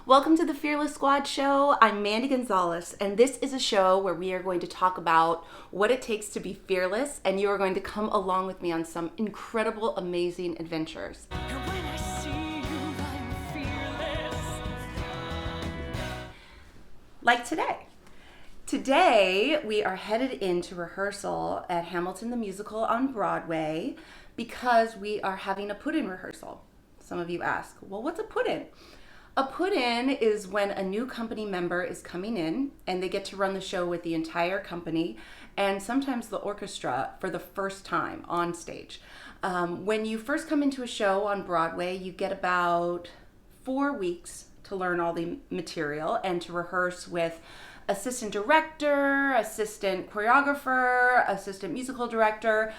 Welcome to the Fearless Squad show. I'm Mandy Gonzalez, and this is a show where we are going to talk about what it takes to be fearless, and you are going to come along with me on some incredible, amazing adventures. And when I see you, I'm fearless. Like today. Today, we are headed into rehearsal at Hamilton the Musical on Broadway because we are having a put-in rehearsal. Some of you ask, well, what's a put-in? A put-in is when a new company member is coming in and they get to run the show with the entire company and sometimes the orchestra for the first time on stage. When you first come into a show on Broadway, you get about 4 weeks to learn all the material and to rehearse with assistant director, assistant choreographer, assistant musical director,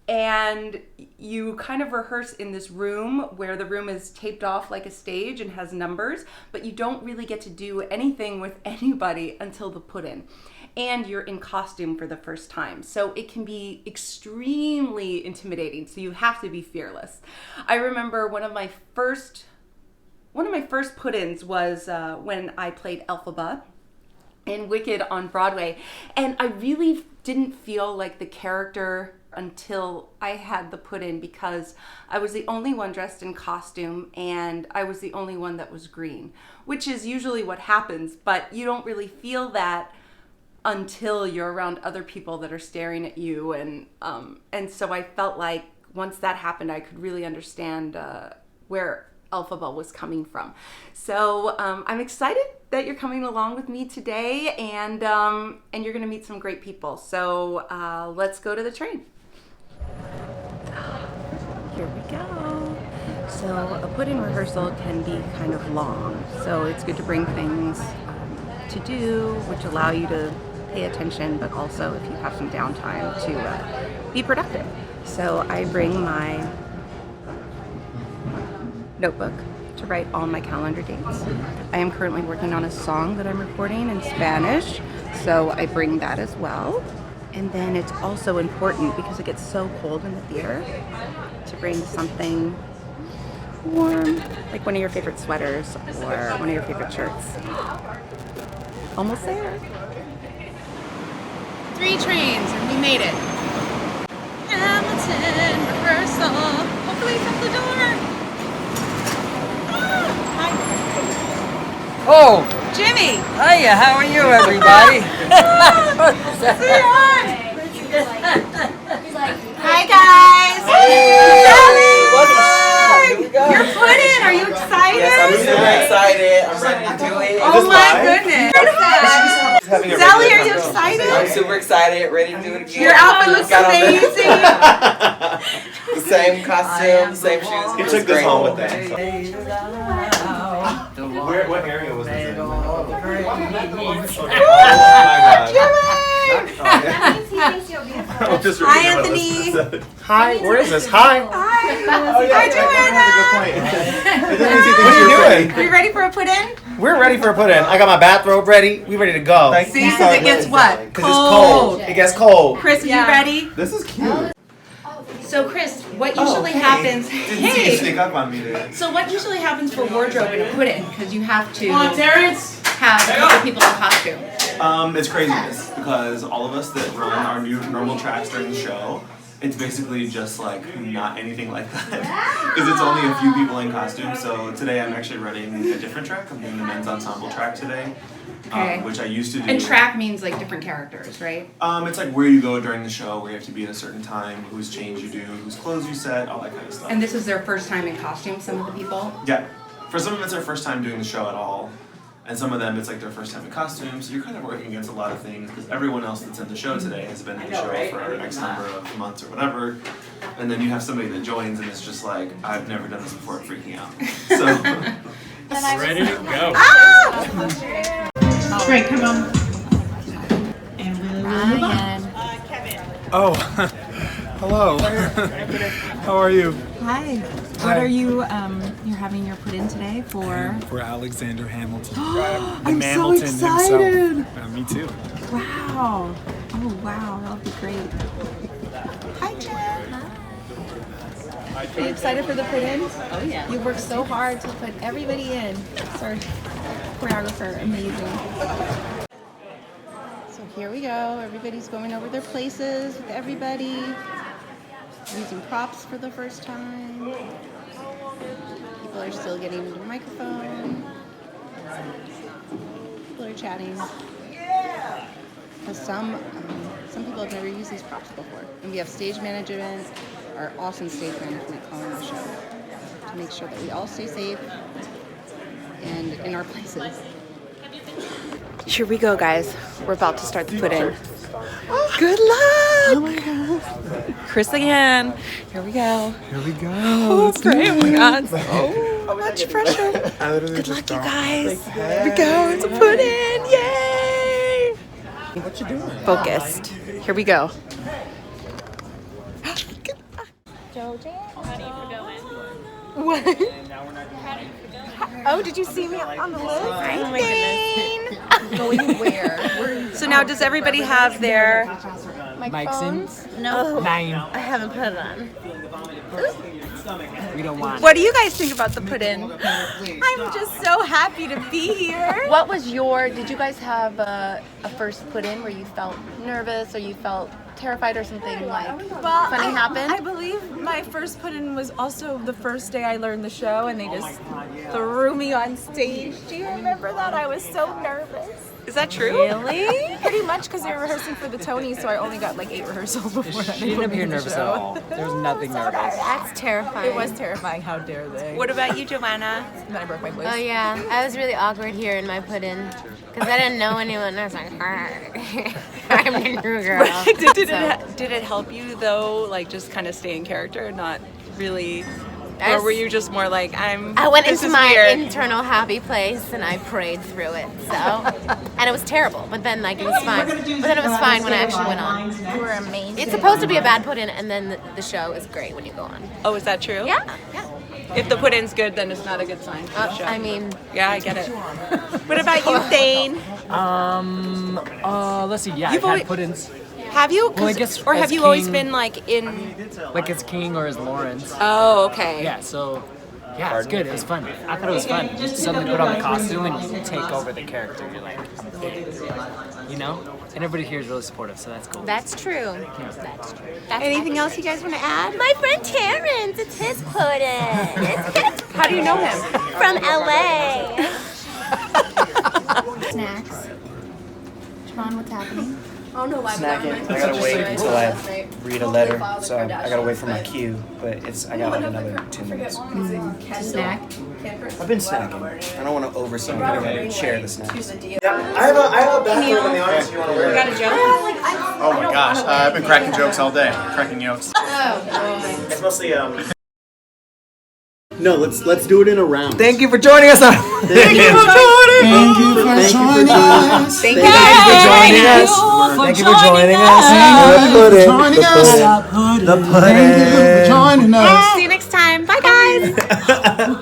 and you kind of rehearse in this room where the room is taped off like a stage and has numbers, but you don't really get to do anything with anybody until the put-in. And you're in costume for the first time. So it can be extremely intimidating, so you have to be fearless. I remember one of my first put-ins was when I played Elphaba in Wicked on Broadway, and I really didn't feel like the character until I had the put-in because I was the only one dressed in costume and I was the only one that was green, which is usually what happens, but you don't really feel that until you're around other people that are staring at you, and so I felt like once that happened I could really understand where Elphaba was coming from. So I'm excited that you're coming along with me today, and you're going to meet some great people. So let's go to the train. Here we go. So a put-in rehearsal can be kind of long, so it's good to bring things to do which allow you to pay attention, but also if you have some downtime to be productive. So I bring my notebook to write all my calendar dates. I am currently working on a song that I'm recording in Spanish, so I bring that as well. And then it's also important because it gets so cold in the theater to bring something warm, like one of your favorite sweaters or one of your favorite shirts. Almost there. 3 trains and we made it. Hamilton rehearsal. Hopefully it's at the door. Oh! Jimmy! Hiya, how are you, everybody? Say hi! Hi, guys! Sally! You're put-in! Are you excited? Yes, I'm super excited. I'm ready to do it. Oh my goodness! Sally, are you excited? I'm super excited, ready to do it again. Your outfit looks amazing! The same costume, same shoes. He took this home with him. What area was this in? Oh my god. Hi, Anthony. Hi, where is this? Hi. Hi. Oh, yeah, Hi, Joanna. What are you doing? Are you ready for a put-in? We're ready for a put-in. I got my bathrobe ready. We ready to go. See, because it gets what? Because it's cold. It gets cold. Chris, are you ready? This is cute. So, Chris, what usually happens? Didn't see you sneak up on me there. So, what usually happens for wardrobe in a put-in? Because you have to Come on, Terrence! have a couple people in costume. It's craziness because all of us that run our new normal tracks during the show, it's basically just like not anything like that because it's only a few people in costume. So today I'm actually running a different track. I'm doing the men's ensemble track today, which I used to do. And track means like different characters, right? It's like where you go during the show, where you have to be at a certain time, whose change you do, whose clothes you set, all that kind of stuff. And this is their first time in costume, some of the people? Yeah. For some of them, it's their first time doing the show at all. And some of them, it's like their first time in costume, so you're kind of working against a lot of things because everyone else that's in the show today has been in the show for X number of months or whatever. And then you have somebody that joins and it's just like, I've never done this before, freaking out. So, Ready to go. Great, come on. Oh, hello. How are you? Hi. What are you, you're having your put-in today for? For Alexander Hamilton. I'm so excited. Himself. Me too. Wow. Oh, wow. That'll be great. Hi, Jen. Are you excited for the put-in? Oh, yeah. You worked so hard to put everybody in. Sorry. choreographer, amazing. So here we go. Everybody's going over their places with everybody. Using props for the first time. People are still getting into the microphone. People are chatting. Some people have never used these props before. And we have stage management, our awesome stage management calling the show to make sure that we all stay safe and in our places. Here we go, guys. We're about to start the put-in. Good luck! Oh my god. Chris again. Here we go. Here we go. Oh, great. Oh my god. Oh, much pressure. Good luck, you guys. Here we go. It's a put-in. Yay! What you doing? Focused. Here we go. What? Oh, did you see me on the list? Oh my goodness. Going where? So now, does everybody have their Mike's in. No, 9. I haven't put it on. We don't want. What do you guys think about the put-in? I'm just so happy to be here. What was did you guys have a first put-in where you felt nervous or you felt terrified or something funny happened? I believe my first put-in was also the first day I learned the show, and they just threw me on stage. Do you remember that? I was so nervous. Is that true? Really? Pretty much, because they were rehearsing for the Tonys, so I only got like 8 rehearsals before that. She didn't appear nervous at all. There was nothing nervous. That's terrifying. It was terrifying. How dare they? What about you, Joanna? And then I broke my voice. Oh yeah, I was really awkward here in my put-in because I didn't know anyone. I was like, I'm the new girl. Did it help you though, like just kind of stay in character and not really, or were you just more like I went this into is my weird. internal happy place and I prayed through it. So, and it was terrible, but then like it was fine. But then it was fine when I actually went on. You were amazing. It's supposed to be a bad put-in, and then the show is great when you go on. Oh, is that true? Yeah. If the put-in's good, then it's not a good sign for the show. I mean, yeah, I get it. What about you, Thane? Let's see. Yeah, You've I've always- had put-ins. Have you? Well, I guess or have as you always King- been like in? Like as King or as Lawrence. Oh, okay. Yeah, so yeah, it's good. It was fun. I thought it was fun. Just suddenly put on the costume and you take over the character. You're like, you know? And everybody here is really supportive, so that's cool. that's true. That's true. That's Anything else you guys want to add? My friend Terrence, it's his put-in. How do you know him? From LA. Snacks. Siobhan, what's happening? Snacking. I gotta wait until I read a letter, so I gotta wait for my cue. But I got like another 2 minutes. To snack? I've been snacking. I don't want to oversell. I'm gonna share the snacks. Yeah, I have a bathroom in the audience. If you want to wear it. Oh my gosh, I've been cracking jokes all day. Cracking jokes. It's mostly No, let's do it in a round. Thank you for joining us. Thank you for joining us. Thank you guys for joining us. Thank you for joining us. The pudding. See you next time. Bye, guys.